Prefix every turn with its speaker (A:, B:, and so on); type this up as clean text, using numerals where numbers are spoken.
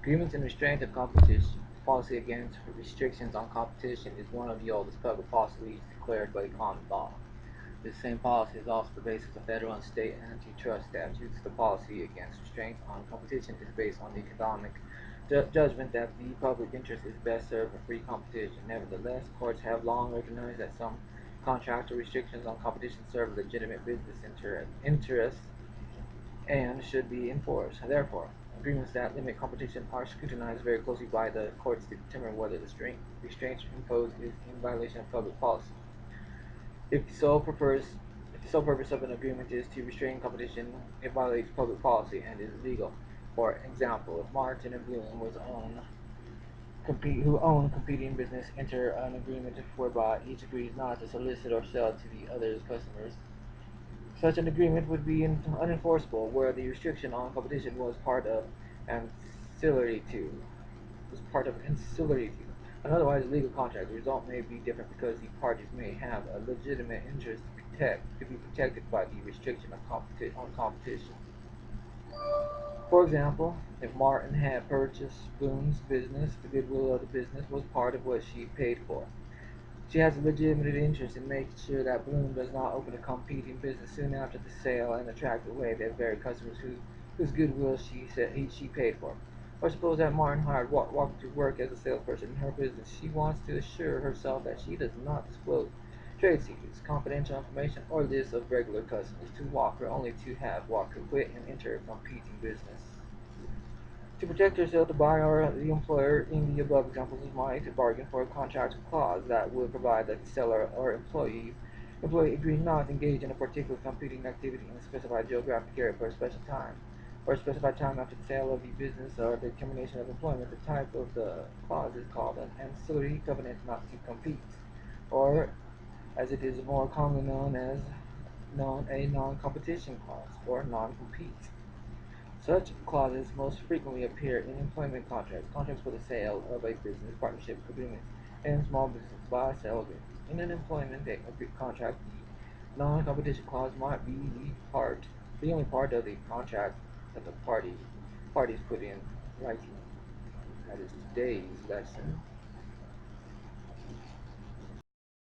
A: Agreements and restraint of competition. Policy against restrictions on competition is one of the oldest public policies declared by common law. This same policy is also the basis of federal and state antitrust statutes. The policy against restraints on competition is based on the economic judgment that the public interest is best served in free competition. Nevertheless, courts have long recognized that some contract or restrictions on competition serve legitimate business interests and should be enforced. Therefore, agreements that limit competition are scrutinized very closely by the courts to determine whether the restraint imposed is in violation of public policy. If the sole purpose of an agreement is to restrain competition, it violates public policy and is illegal. For example, if Martin and Bloom who own competing business enter an agreement whereby each agrees not to solicit or sell to the other's customers, such an agreement would be unenforceable where the restriction on competition ancillary to ancillary to an otherwise illegal contract. The result may be different because the parties may have a legitimate interest to be protected by the restriction on competition. For example, if Martin had purchased Bloom's business, the goodwill of the business was part of what she paid for. She has a legitimate interest in making sure that Bloom does not open a competing business soon after the sale and attract away the very customers whose goodwill she paid for. Or suppose that Martin hired Walker to work as a salesperson in her business. She wants to assure herself that she does not disclose trade secrets, confidential information, or lists of regular customers to Walker, only to have Walker quit and enter a competing business. To protect herself, the buyer or the employer in the above examples might bargain for a contract clause that would provide that the seller or employee agrees not to engage in a particular competing activity in a specified geographic area for a special time, or a specified time after the sale of the business or the termination of employment. The type of the clause is called an ancillary covenant not to compete, or as it is more commonly known a non-competition clause or non-compete. Such clauses most frequently appear in employment contracts, contracts for the sale of a business, partnership agreements, and small business buy-sell agreements. In an employment contract, the non-competition clause might be the only part of the contract that the parties put in writing. That is today's lesson.